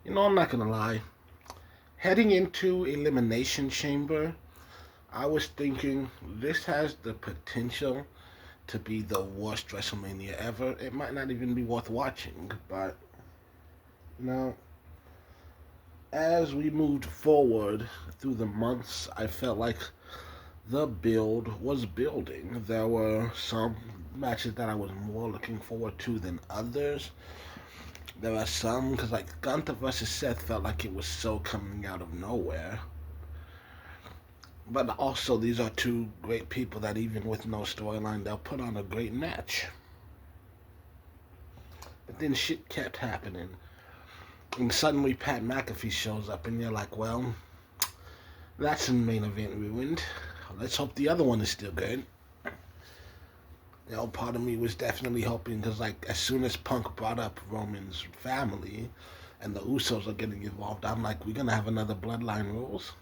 I'm not gonna lie. Heading into Elimination Chamber, I was thinking this has the potential to be the worst WrestleMania ever. It might not even be worth watching, but you know, as we moved forward through the months, I felt like the build was building. There were some matches that I was more looking forward to than others. There are some because like Gunther versus Seth felt like it was so coming out of nowhere. But also, these are two great people that even with no storyline, they'll put on a great match. But then shit kept happening. And suddenly Pat McAfee shows up, and you're like, well, that's a main event ruined. Let's hope the other one is still good. Part of me was definitely hoping because, like, as soon as Punk brought up Roman's family and the Usos are getting involved, I'm like, we're gonna have another Bloodline Rules.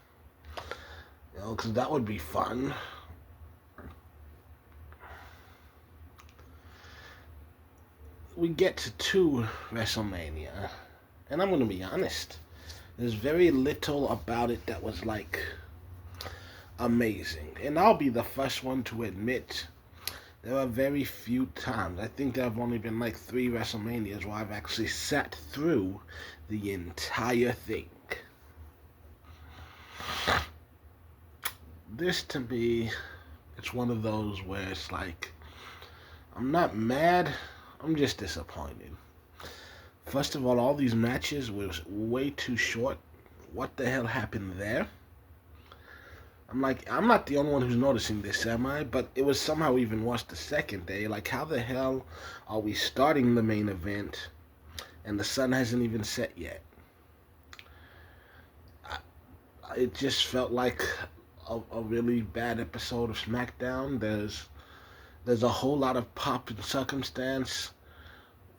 Because that would be fun. We get to WrestleMania, and I'm gonna be honest. There's very little about it that was like amazing, and I'll be the first one to admit there are very few times. I think there have only been like 3 WrestleManias where I've actually sat through the entire thing. This to me, it's one of those where it's like, I'm not mad, I'm just disappointed. First of all these matches were way too short. What the hell happened there? I'm like, I'm not the only one who's noticing this, am I? But it was somehow even worse the second day. Like, how the hell are we starting the main event and the sun hasn't even set yet? It just felt like a really bad episode of SmackDown. There's a whole lot of pop and circumstance,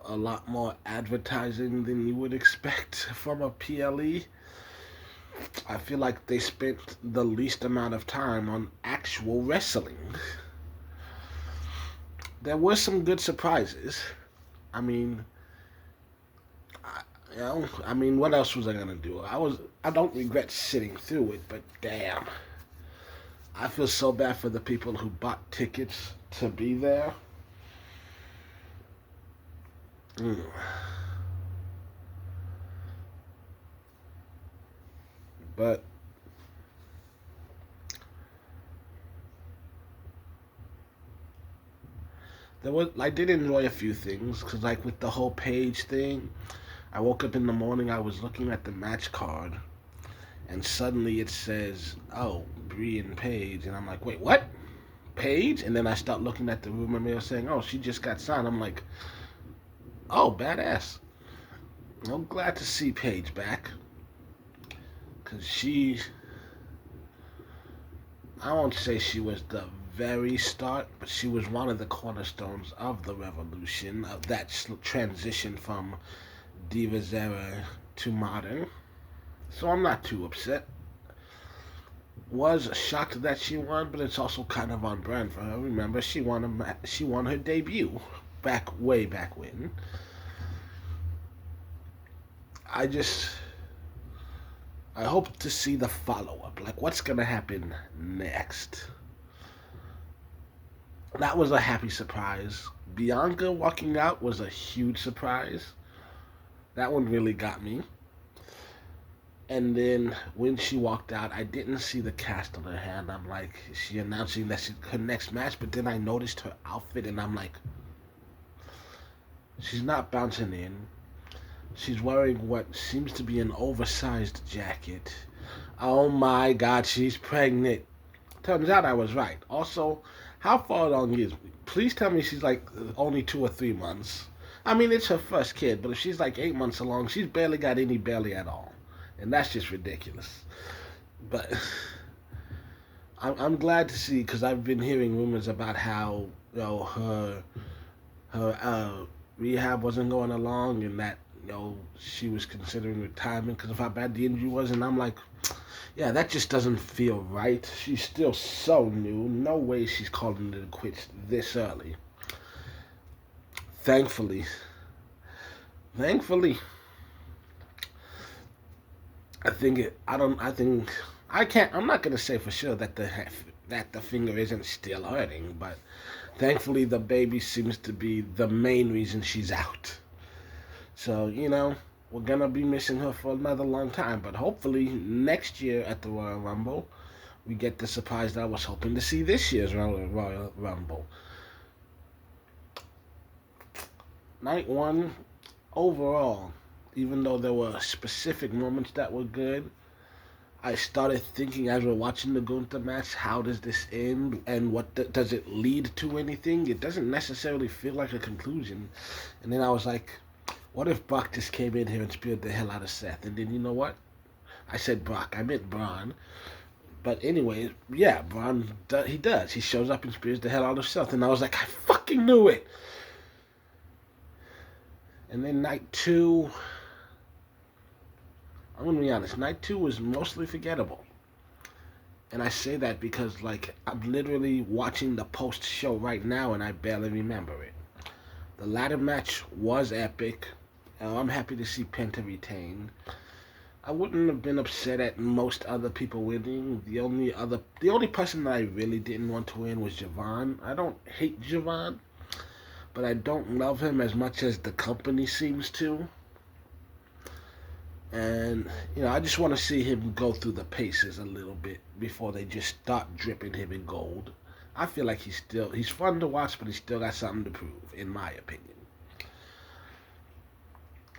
a lot more advertising than you would expect from a PLE. I feel like they spent the least amount of time on actual wrestling. There were some good surprises. I mean, what else was I gonna do? I don't regret sitting through it, but damn, I feel so bad for the people who bought tickets to be there. Mm. But I did enjoy a few things because like with the whole Page thing, I woke up in the morning, I was looking at the match card, and suddenly it says, "Oh, Bree and Paige," and I'm like, "Wait, what? Paige?" And then I start looking at the rumor mill saying, "Oh, she just got signed." I'm like, "Oh, badass." I'm glad to see Paige back because I won't say she was the very start, but she was one of the cornerstones of the revolution, of that transition from Divas era to modern. So I'm not too upset. Was shocked that she won, but it's also kind of on brand for her. Remember, she won her debut way back when. I just I hope to see the follow up. Like, what's gonna happen next? That was a happy surprise. Bianca walking out was a huge surprise. That one really got me. And then when she walked out, I didn't see the cast on her hand. I'm like, is she announcing that she's her next match? But then I noticed her outfit, and I'm like, she's not bouncing in. She's wearing what seems to be an oversized jacket. Oh my God, she's pregnant. Turns out I was right. Also, how far along is? Please tell me she's like only 2 or 3 months. I mean, it's her first kid, but if she's like 8 months along, she's barely got any belly at all, and that's just ridiculous. But I'm glad to see because I've been hearing rumors about how her rehab wasn't going along and that she was considering retirement because of how bad the injury was, and I'm like, yeah, that just doesn't feel right. She's still so new. No way she's calling it quits this early. Thankfully, thankfully, I think it. I don't. I think I can't. I'm not gonna say for sure that the finger isn't still hurting, but thankfully the baby seems to be the main reason she's out. So we're gonna be missing her for another long time. But hopefully next year at the Royal Rumble, we get the surprise that I was hoping to see this year's Royal Rumble. Night one, overall, even though there were specific moments that were good, I started thinking as we're watching the Gunther match, how does this end and does it lead to anything? It doesn't necessarily feel like a conclusion. And then I was like, what if Brock just came in here and speared the hell out of Seth? And then you know what? I said Brock, I meant Braun. But anyway, yeah, Braun, he does. He shows up and spears the hell out of Seth. And I was like, I fucking knew it. And then night two, I'm gonna be honest, night two was mostly forgettable. And I say that because like I'm literally watching the post show right now and I barely remember it. The ladder match was epic. I'm happy to see Penta retain. I wouldn't have been upset at most other people winning. The only person that I really didn't want to win was Javon. I don't hate Javon, but I don't love him as much as the company seems to. And, I just want to see him go through the paces a little bit before they just start dripping him in gold. I feel like he's fun to watch, but he's still got something to prove, in my opinion.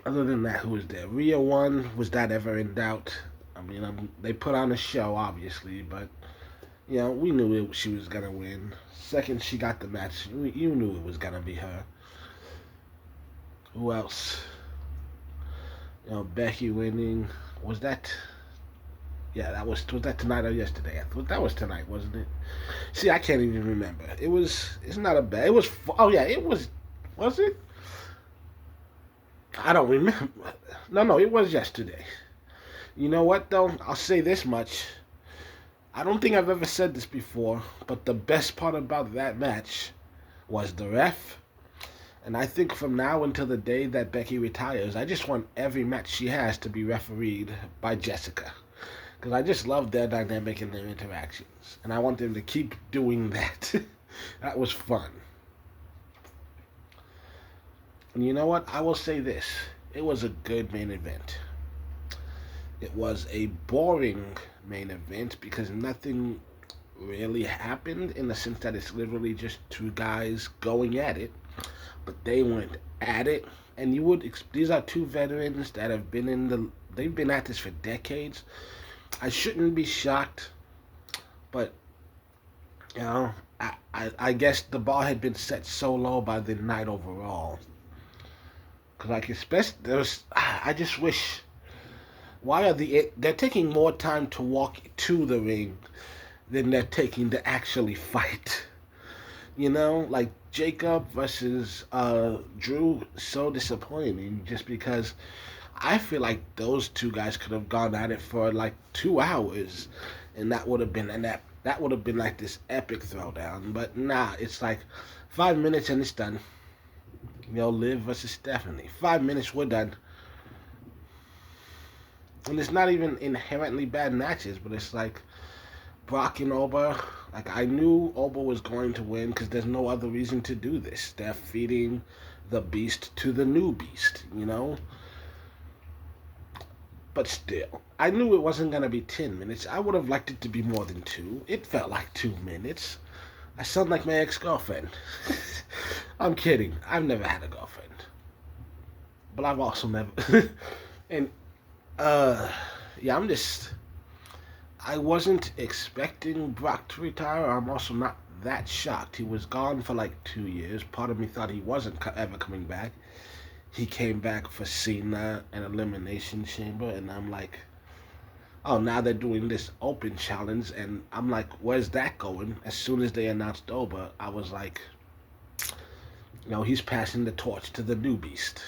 Other than that, who was there? Rhea won. Was that ever in doubt? I mean, they put on a show, obviously, but, we knew she was going to win. Second, she got the match. You knew it was going to be her. Who else? Becky winning. Was that? Yeah, was that tonight or yesterday? I thought that was tonight, wasn't it? See, I can't even remember. It's not a bad. It was. Oh yeah, it was. Was it? I don't remember. No, it was yesterday. You know what though? I'll say this much. I don't think I've ever said this before, but the best part about that match was the ref. And I think from now until the day that Becky retires, I just want every match she has to be refereed by Jessica. Because I just love their dynamic and their interactions. And I want them to keep doing that. That was fun. And you know what? I will say this. It was a good main event. It was a boring main event because nothing really happened in the sense that it's literally just two guys going at it. But they went at it, and these are two veterans that have they've been at this for decades. I shouldn't be shocked, but I guess the bar had been set so low by the night overall. Cause especially I just wish. They're taking more time to walk to the ring than they're taking to actually fight. Like Jacob versus Drew, so disappointing just because I feel like those two guys could have gone at it for like 2 hours, and that would have been like this epic throwdown. But nah, it's like 5 minutes and it's done. Liv versus Stephanie. 5 minutes, we're done. And it's not even inherently bad matches, but it's like Brock and Oba. Like, I knew Oba was going to win because there's no other reason to do this. They're feeding the beast to the new beast, But still, I knew it wasn't going to be 10 minutes. I would have liked it to be more than 2. It felt like 2 minutes. I sound like my ex-girlfriend. I'm kidding. I've never had a girlfriend. But I've also never... and, yeah, I wasn't expecting Brock to retire. I'm also not that shocked. He was gone for like 2 years. Part of me thought he wasn't ever coming back. He came back for Cena and Elimination Chamber, and I'm like, oh, now they're doing this open challenge, and I'm like, where's that going? As soon as they announced Oba, I was like, he's passing the torch to the new beast.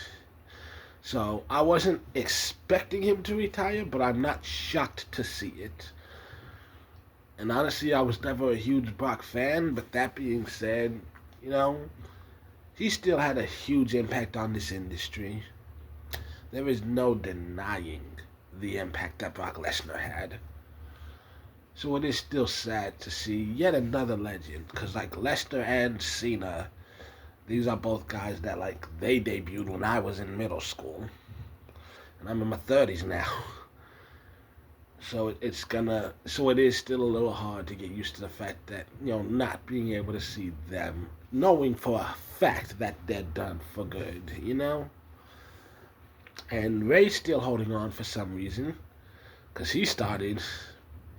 So I wasn't expecting him to retire, but I'm not shocked to see it. And honestly, I was never a huge Brock fan, but that being said, he still had a huge impact on this industry. There is no denying the impact that Brock Lesnar had. So it is still sad to see yet another legend, because like Lesnar and Cena, these are both guys that like they debuted when I was in middle school, and I'm in my 30s now. So it is still a little hard to get used to the fact that, not being able to see them, knowing for a fact that they're done for good. And Ray's still holding on for some reason, because he started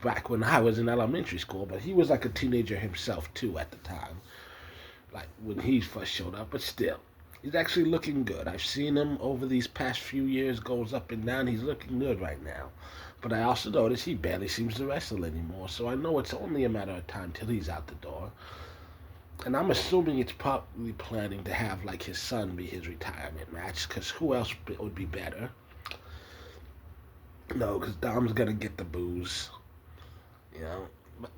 back when I was in elementary school, but he was like a teenager himself too at the time, like when he first showed up. But still, he's actually looking good. I've seen him over these past few years, goes up and down. He's looking good right now. But I also notice he barely seems to wrestle anymore, so I know it's only a matter of time till he's out the door. And I'm assuming it's probably planning to have like his son be his retirement match, because who else would be better? No, because Dom's gonna get the booze, you know. But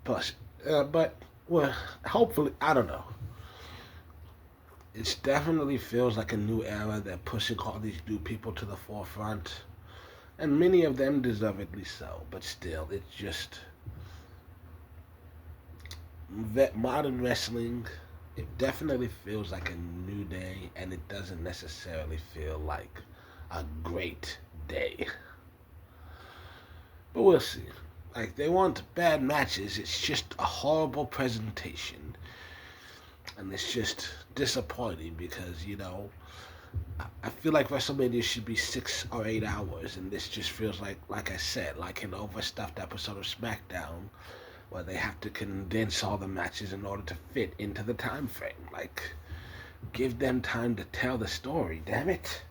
plus, but well, hopefully, I don't know. It definitely feels like a new era. They're pushing all these new people to the forefront, and many of them deservedly so. But still, it's just modern wrestling. It definitely feels like a new day, and it doesn't necessarily feel like a great day. But we'll see. Like, they want bad matches. It's just a horrible presentation. And it's just disappointing because, I feel like WrestleMania should be 6 or 8 hours, and this just feels like I said, like an overstuffed episode of SmackDown, where they have to condense all the matches in order to fit into the time frame. Like, give them time to tell the story, damn it.